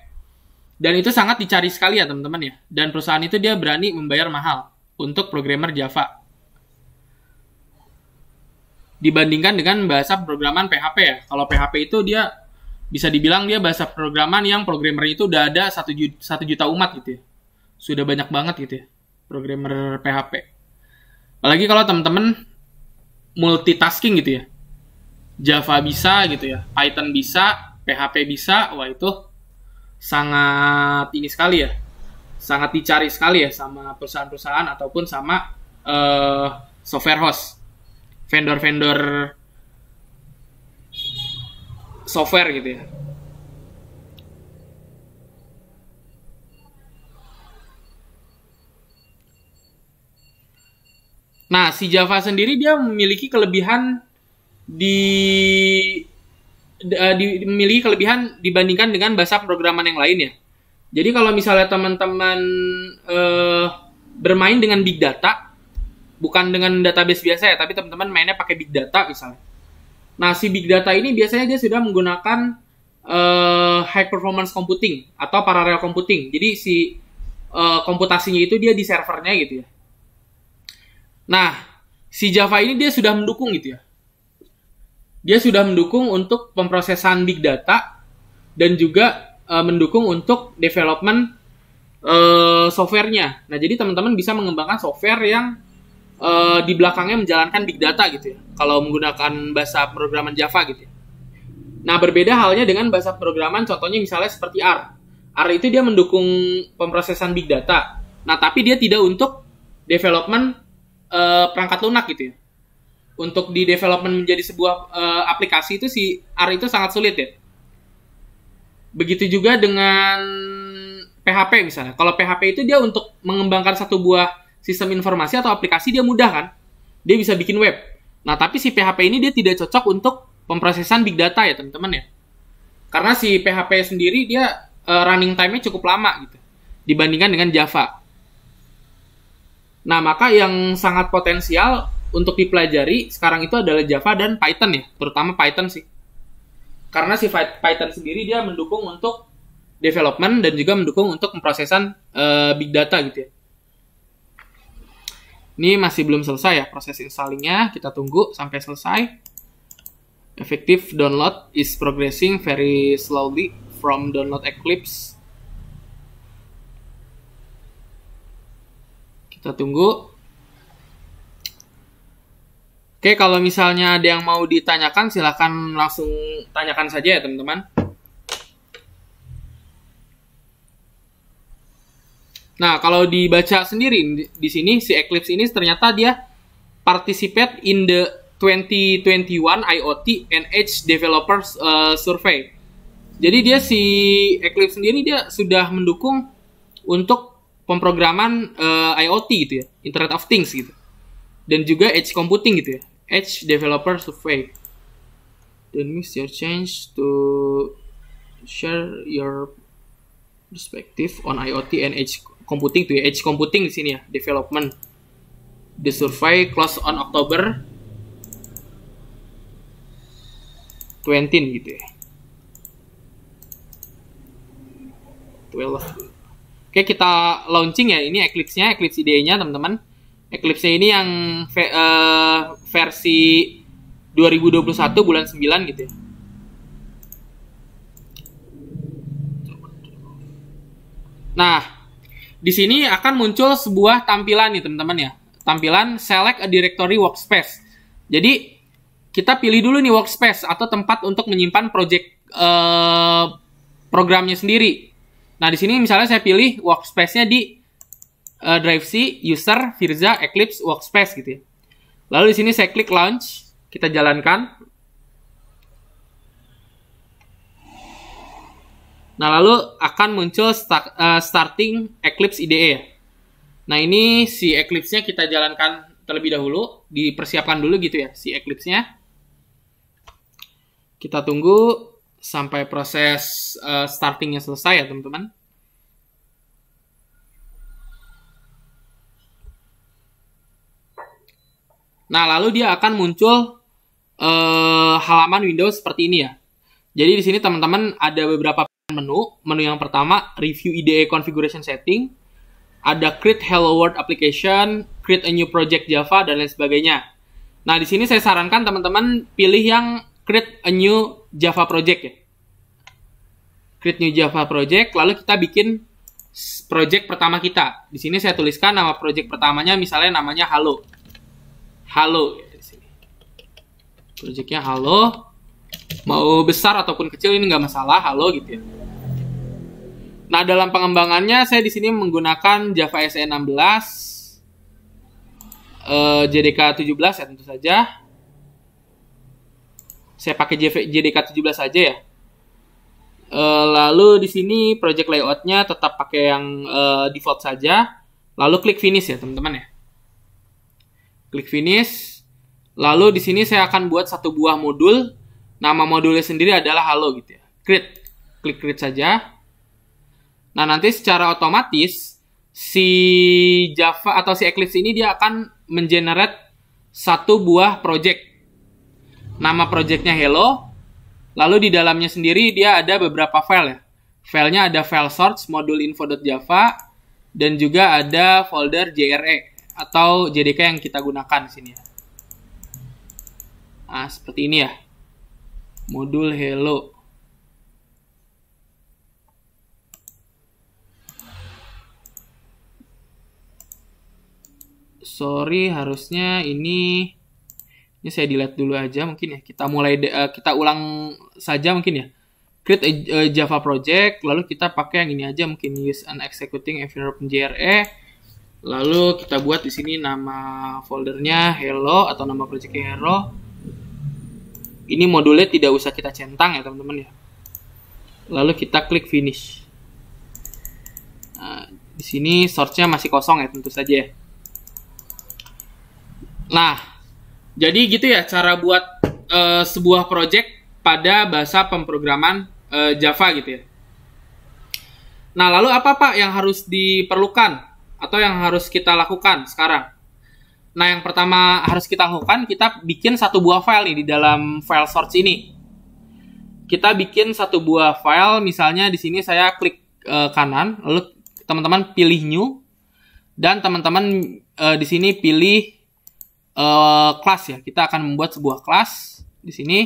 Dan itu sangat dicari sekali ya teman-teman ya. Dan perusahaan itu dia berani membayar mahal untuk programmer Java. Dibandingkan dengan bahasa pemrograman PHP ya. Kalau PHP itu dia bisa dibilang dia bahasa pemrograman yang programmer itu udah ada 1 juta umat gitu ya. Sudah banyak banget gitu ya programmer PHP. Apalagi kalau teman-teman multitasking gitu ya. Java bisa gitu ya, Python bisa, PHP bisa, wah itu sangat ini sekali ya, sangat dicari sekali ya sama perusahaan-perusahaan ataupun sama software host, vendor-vendor software gitu ya. Nah, si Java sendiri dia memiliki kelebihan memiliki kelebihan dibandingkan dengan bahasa pemrograman yang lain ya. Jadi kalau misalnya teman-teman bermain dengan big data, bukan dengan database biasa ya, tapi teman-teman mainnya pakai big data misalnya. Nah, si big data ini biasanya dia sudah menggunakan high performance computing atau parallel computing. Jadi si komputasinya itu dia di servernya gitu ya. Nah, si Java ini dia sudah mendukung gitu ya. Dia sudah mendukung untuk pemrosesan big data dan juga mendukung untuk development software-nya. Nah, jadi teman-teman bisa mengembangkan software yang di belakangnya menjalankan big data gitu ya. Kalau menggunakan bahasa pemrograman Java gitu ya. Nah, berbeda halnya dengan bahasa pemrograman contohnya misalnya seperti R. R itu dia mendukung pemrosesan big data. Nah, tapi dia tidak untuk development perangkat lunak gitu ya. Untuk di development menjadi sebuah aplikasi itu si R itu sangat sulit ya. Begitu juga dengan PHP misalnya. Kalau PHP itu dia untuk mengembangkan satu buah sistem informasi atau aplikasi dia mudah kan. dia bisa bikin web. Nah, tapi si PHP ini dia tidak cocok untuk pemrosesan big data ya teman-teman ya. Karena si PHP sendiri dia running time-nya cukup lama gitu dibandingkan dengan Java. Nah, maka yang sangat potensial untuk dipelajari sekarang itu adalah Java dan Python ya, terutama Python sih. Karena si Python sendiri dia mendukung untuk development dan juga mendukung untuk pemrosesan big data gitu ya. Ini masih belum selesai ya proses installingnya, kita tunggu sampai selesai. Effective download is progressing very slowly from download Eclipse. Kita tunggu. Oke, kalau misalnya ada yang mau ditanyakan, silakan langsung tanyakan saja ya teman-teman. Nah, kalau dibaca sendiri di sini si Eclipse ini ternyata dia participate in the 2021 IoT and Edge Developers Survey. Jadi dia si Eclipse sendiri dia sudah mendukung untuk pemrograman IoT gitu ya, Internet of Things gitu. Dan juga Edge Computing gitu ya, Edge Developer Survey. Don't miss your chance to share your perspective on IoT and Edge Computing tuh ya, Edge Computing di sini ya, development. The survey closed on October 20 gitu ya. 12. Oke, kita launching ya. Ini Eclipse-nya, Eclipse IDE-nya teman-teman. Eclipse-nya ini yang versi 2021 bulan 9 gitu ya. Nah, di sini akan muncul sebuah tampilan nih teman-teman ya. Tampilan select a directory workspace. Jadi, kita pilih dulu nih workspace atau tempat untuk menyimpan project programnya sendiri. Nah, di sini misalnya saya pilih workspace-nya di drive C, user, Virza, Eclipse, workspace gitu ya. Lalu di sini saya klik launch, kita jalankan. Nah, lalu akan muncul starting Eclipse IDE ya. Nah, ini si Eclipse-nya kita jalankan terlebih dahulu, dipersiapkan dulu gitu ya si Eclipse-nya. Kita tunggu sampai proses startingnya selesai ya teman-teman. Nah, lalu dia akan muncul halaman Windows seperti ini ya. Jadi di sini teman-teman ada beberapa menu. Menu yang pertama review IDE configuration setting, ada create Hello World application, create a new project Java dan lain sebagainya. Nah, di sini saya sarankan teman-teman pilih yang create a new Java project ya. Create new Java project, lalu kita bikin project pertama kita. Di sini saya tuliskan nama project pertamanya, misalnya namanya Halo. Halo ya, di sini. Projectnya Halo. Mau besar ataupun kecil ini nggak masalah, Halo gitu ya. Nah, dalam pengembangannya saya di sini menggunakan Java SE 16, JDK 17 ya tentu saja. Saya pakai JDK 17 saja ya. Lalu di sini project layoutnya tetap pakai yang default saja. Lalu klik finish ya teman-teman ya. Klik finish. Lalu di sini saya akan buat satu buah modul. Nama modulnya sendiri adalah Halo gitu ya. Create. Klik create saja. Nah, nanti secara otomatis si Java atau si Eclipse ini dia akan mengenerate satu buah project. Nama projectnya Hello. Lalu di dalamnya sendiri dia ada beberapa file ya. Filenya ada file source module info.java dan juga ada folder JRE atau JDK yang kita gunakan di sini ya. Nah, seperti ini ya. Modul Hello. Sorry, harusnya ini saya delete dulu aja mungkin ya. Kita mulai kita ulang saja mungkin ya. Create a Java project, lalu kita pakai yang ini aja mungkin use an executing environment JRE. Lalu kita buat di sini nama foldernya Hello atau nama projectnya Hello. Ini modulnya tidak usah kita centang ya teman-teman ya. Lalu kita klik finish. Nah, di sini source-nya masih kosong ya tentu saja ya. Nah, Jadi gitu ya cara buat sebuah project pada bahasa pemrograman Java gitu ya. Nah, lalu apa Pak yang harus diperlukan atau yang harus kita lakukan sekarang? Nah, yang pertama harus kita lakukan, kita bikin satu buah file nih di dalam file source ini. Kita bikin satu buah file, misalnya di sini saya klik kanan, lalu teman-teman pilih new, dan teman-teman di sini pilih kelas ya. Kita akan membuat sebuah kelas di sini.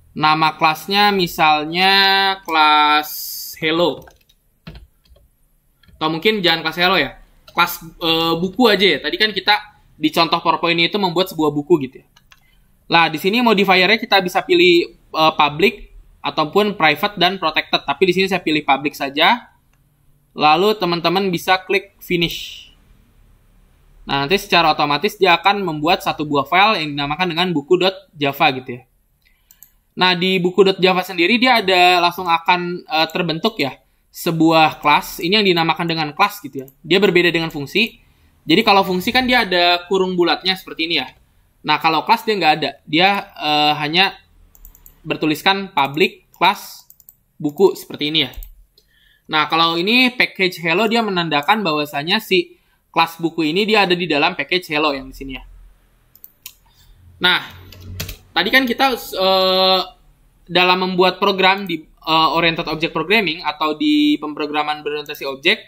Nama kelasnya misalnya kelas hello. Atau mungkin jangan kelas hello ya. Kelas buku aja ya. Tadi kan kita di contoh PowerPoint itu membuat sebuah buku gitu ya. Nah, di sini modifiernya kita bisa pilih public ataupun private dan protected. Tapi di sini saya pilih public saja. Lalu teman-teman bisa klik finish. Nah, nanti secara otomatis dia akan membuat satu buah file yang dinamakan dengan buku.java gitu ya. Nah, di buku.java sendiri dia ada langsung akan terbentuk ya sebuah kelas. Ini yang dinamakan dengan kelas gitu ya. Dia berbeda dengan fungsi. Jadi kalau fungsi kan dia ada kurung bulatnya seperti ini ya. Nah, kalau kelas dia nggak ada. Dia hanya bertuliskan public kelas buku seperti ini ya. Nah, kalau ini package hello dia menandakan bahwasanya si kelas buku ini dia ada di dalam package hello yang di sini ya. Nah, tadi kan kita dalam membuat program di oriented object programming atau di pemrograman berorientasi objek,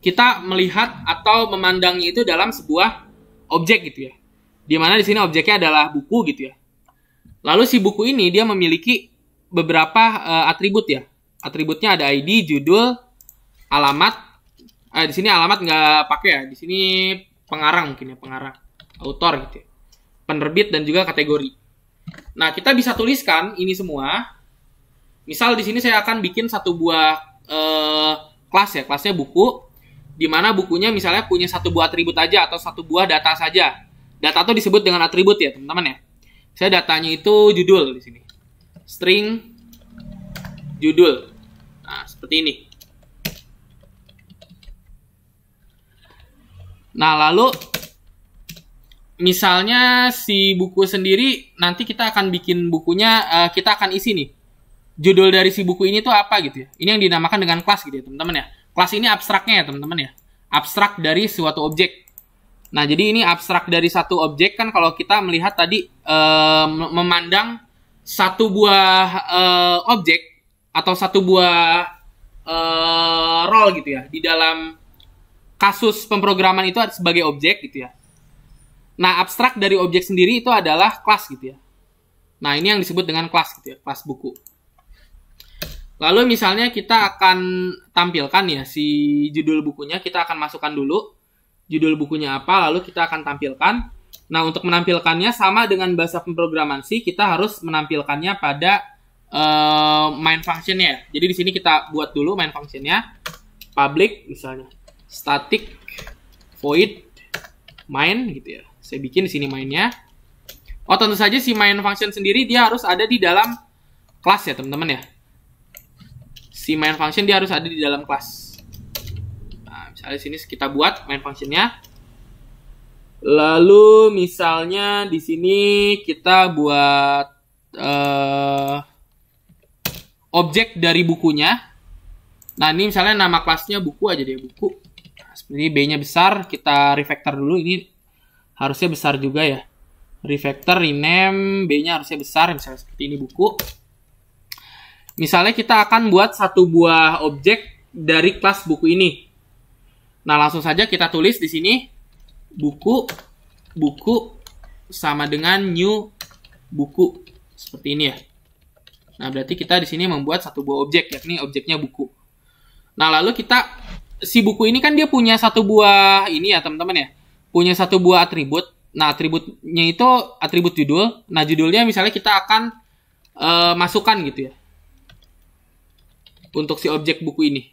kita melihat atau memandangnya itu dalam sebuah objek gitu ya. Di mana di sini objeknya adalah buku gitu ya. Lalu si buku ini dia memiliki beberapa atribut ya. Atributnya ada ID, judul, alamat. Di sini alamat nggak pakai ya. Di sini pengarang mungkin ya, pengarang, autor gitu ya. Penerbit dan juga kategori. Nah, kita bisa tuliskan ini semua. Misal di sini saya akan bikin satu buah kelas ya, kelasnya buku. Di mana bukunya misalnya punya satu buah atribut aja atau satu buah data saja. Data itu disebut dengan atribut ya, teman-teman ya. Saya datanya itu judul di sini. String judul. Nah, seperti ini. Nah, lalu misalnya si buku sendiri nanti kita akan bikin bukunya, kita akan isi nih. Judul dari si buku ini tuh apa gitu ya. Ini yang dinamakan dengan kelas gitu ya, teman-teman ya. Kelas ini abstraknya ya teman-teman ya. Abstrak dari suatu objek. Nah, jadi ini abstrak dari satu objek kan kalau kita melihat tadi memandang satu buah objek atau satu buah role gitu ya. Di dalam kasus pemrograman itu sebagai objek gitu ya. Nah, abstrak dari objek sendiri itu adalah kelas gitu ya. Nah, ini yang disebut dengan kelas gitu ya. Kelas buku. Lalu misalnya kita akan tampilkan ya si judul bukunya, kita akan masukkan dulu judul bukunya apa, lalu kita akan tampilkan. Nah, untuk menampilkannya sama dengan bahasa pemrograman C, kita harus menampilkannya pada main functionnya. Jadi di sini kita buat dulu main functionnya, public misalnya, static void main gitu ya. Saya bikin di sini mainnya. Oh, tentu saja si main function sendiri dia harus ada di dalam kelas ya teman-teman ya. Si main function dia harus ada di dalam kelas. Nah, misalnya sini kita buat main functionnya. Lalu misalnya di sini kita buat objek dari bukunya. Nah, ini misalnya nama kelasnya buku aja deh, buku. Nah, seperti ini B-nya besar, kita refactor dulu. Ini harusnya besar juga ya. Refactor, rename, B-nya harusnya besar, misalnya seperti ini buku. Misalnya kita akan buat satu buah objek dari kelas buku ini. Nah, langsung saja kita tulis di sini buku sama dengan new buku seperti ini ya. Nah, berarti kita di sini membuat satu buah objek, yakni objeknya buku. Nah, lalu kita si buku ini kan dia punya satu buah ini ya, teman-teman ya. Punya satu buah atribut. Nah, atributnya itu atribut judul. Nah, judulnya misalnya kita akan masukkan gitu ya. Untuk si objek buku ini.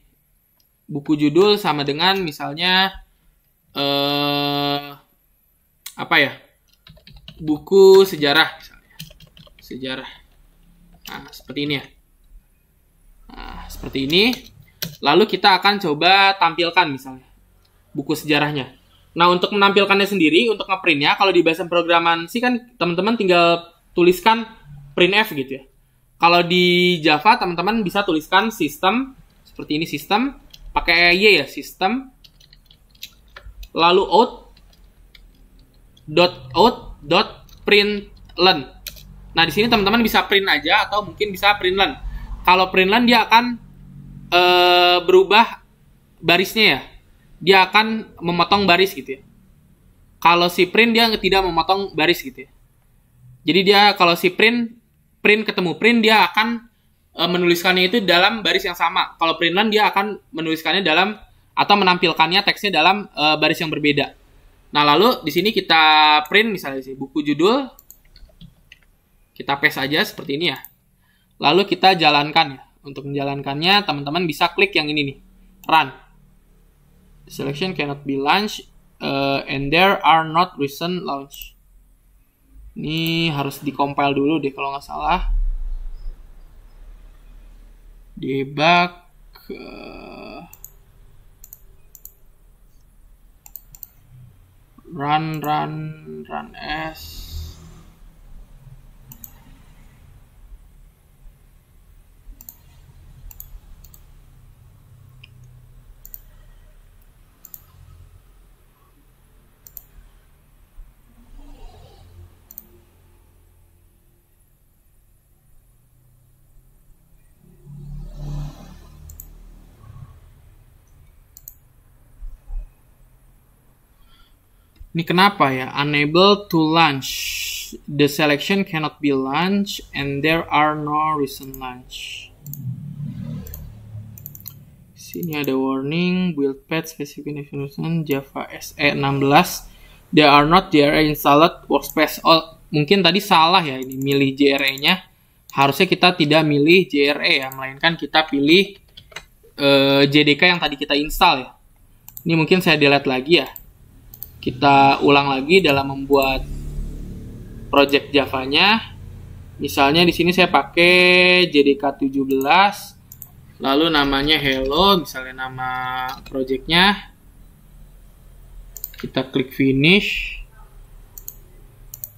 Buku judul sama dengan misalnya apa ya? Buku sejarah misalnya. Sejarah. Nah, seperti ini ya. Nah, seperti ini. Lalu kita akan coba tampilkan misalnya buku sejarahnya. Nah, untuk menampilkannya sendiri, untuk ngeprintnya, kalau di bahasa pemrograman sih kan teman-teman tinggal tuliskan printf gitu ya. Kalau di Java, teman-teman bisa tuliskan sistem, seperti ini sistem, pakai Y ya, sistem, lalu out.println. Nah, di sini teman-teman bisa print aja atau mungkin bisa println. Kalau println dia akan berubah barisnya ya. Dia akan memotong baris gitu ya. Kalau si print dia tidak memotong baris gitu ya. Jadi dia kalau si print ketemu print dia akan menuliskannya itu dalam baris yang sama. Kalau println dia akan menuliskannya dalam atau menampilkannya teksnya dalam baris yang berbeda. Nah, lalu di sini kita print misalnya di sini buku judul. Kita paste aja seperti ini ya. Lalu kita jalankan ya. Untuk menjalankannya teman-teman bisa klik yang ini nih. Run. The selection cannot be launched and there are not recent launch. Ini harus dikompil dulu deh kalau nggak salah. Debug. Run as. Ini kenapa ya? Unable to launch. The selection cannot be launched and there are no recent launch. Sini ada warning, build path specific information Java SE 16. There are not JRE installed workspace. Oh, mungkin tadi salah ya ini milih JRE-nya. Harusnya kita tidak milih JRE ya, melainkan kita pilih JDK yang tadi kita install ya. Ini mungkin saya delete lagi ya. Kita ulang lagi dalam membuat project Java-nya. Misalnya di sini saya pakai JDK 17, lalu namanya hello, misalnya nama project-nya. Kita klik finish.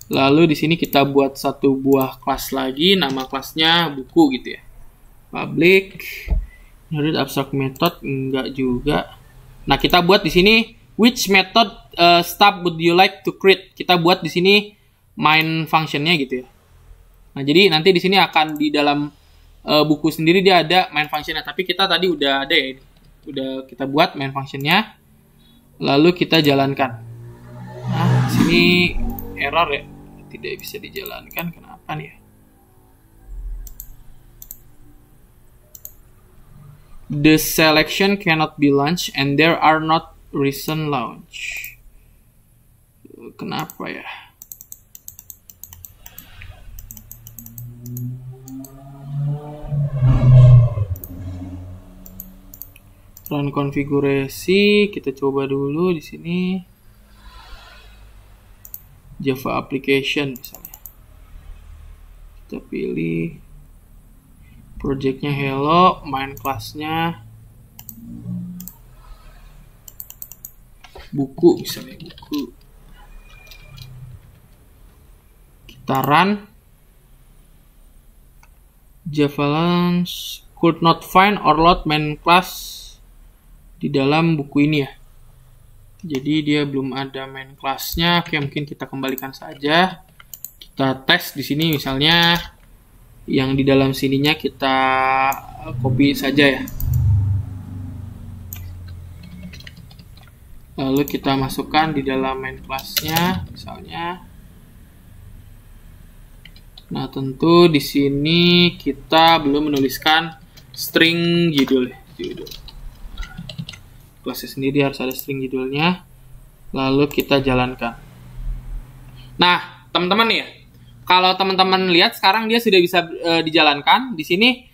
Lalu di sini kita buat satu buah kelas lagi, nama kelasnya buku gitu ya. Public, include abstract method enggak juga. Nah, kita buat di sini which method stub would you like to create? Kita buat di sini main function-nya gitu ya. Nah, jadi nanti di sini akan di dalam buku sendiri dia ada main function-nya, tapi kita tadi udah ada ya. Udah kita buat main function-nya. Lalu kita jalankan. Nah, sini error ya. Tidak bisa dijalankan. Kenapa nih ya? The selection cannot be launched and there are not recent launch. Kenapa ya? Run konfigurasi, kita coba dulu di sini. Java application misalnya. Kita pilih projectnya hello, main kelasnya buku misalnya buku. Kita run. Java launch could not find or load main class di dalam buku ini ya. Jadi dia belum ada main kelasnya. Oke, mungkin kita kembalikan saja. Kita tes di sini misalnya yang di dalam sininya kita copy saja ya. Lalu kita masukkan di dalam main kelasnya misalnya. Nah, tentu di sini kita belum menuliskan string judul. Kelasnya sendiri harus ada string judulnya. Lalu kita jalankan. Nah, teman-teman ya, kalau teman-teman lihat sekarang dia sudah bisa dijalankan. Di sini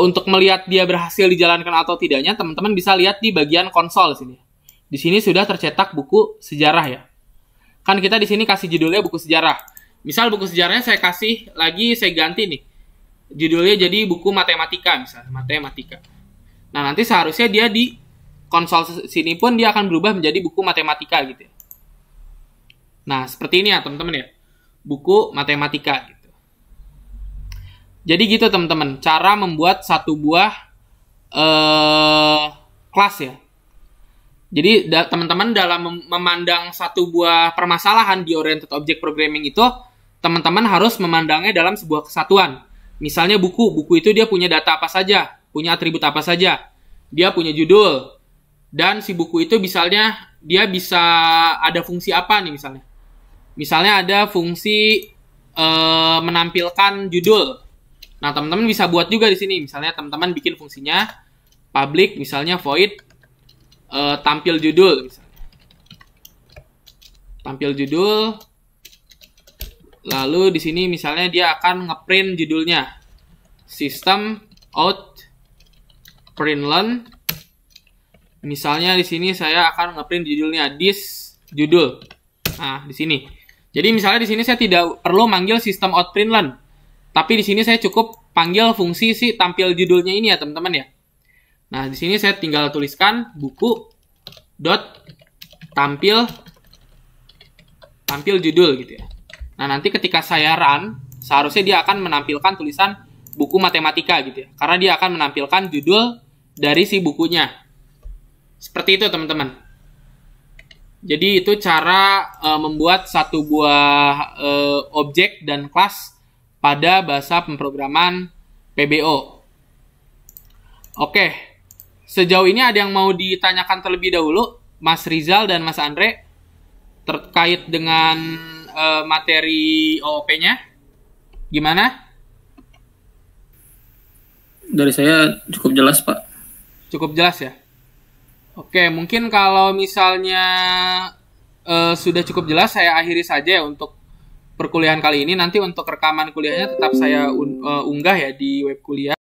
untuk melihat dia berhasil dijalankan atau tidaknya, teman-teman bisa lihat di bagian konsol sini. Di sini sudah tercetak buku sejarah ya. Kan kita di sini kasih judulnya buku sejarah. Misal buku sejarahnya saya kasih lagi, saya ganti nih. Judulnya jadi buku matematika misalnya, matematika. Nah, nanti seharusnya dia di konsol sini pun dia akan berubah menjadi buku matematika gitu ya. Nah, seperti ini ya teman-teman ya. Buku matematika gitu. Jadi gitu teman-teman, cara membuat satu buah kelas ya. Jadi teman-teman dalam memandang satu buah permasalahan di oriented object programming itu, teman-teman harus memandangnya dalam sebuah kesatuan. Misalnya buku itu dia punya data apa saja, punya atribut apa saja, dia punya judul, dan si buku itu misalnya dia bisa ada fungsi apa nih misalnya. Misalnya ada fungsi menampilkan judul. Nah, teman-teman bisa buat juga di sini. Misalnya teman-teman bikin fungsinya public, misalnya void tampil judul misalnya. Tampil judul. Lalu di sini misalnya dia akan ngeprint judulnya. System out println. Misalnya di sini saya akan ngeprint judulnya this judul. Nah, di sini. Jadi misalnya di sini saya tidak perlu manggil system out println. Tapi di sini saya cukup panggil fungsi si tampil judulnya ini ya, teman-teman ya. Nah, di sini saya tinggal tuliskan buku dot tampil judul gitu ya. Nah, nanti ketika saya run, seharusnya dia akan menampilkan tulisan buku matematika gitu ya. Karena dia akan menampilkan judul dari si bukunya. Seperti itu, teman-teman. Jadi itu cara membuat satu buah objek dan kelas pada bahasa pemrograman PBO. Oke. Sejauh ini ada yang mau ditanyakan terlebih dahulu, Mas Rizal dan Mas Andre, terkait dengan materi OOP-nya? Gimana? Dari saya cukup jelas, Pak. Cukup jelas ya? Oke, mungkin kalau misalnya sudah cukup jelas, saya akhiri saja ya untuk perkuliahan kali ini. Nanti untuk rekaman kuliahnya tetap saya unggah ya di web kuliah.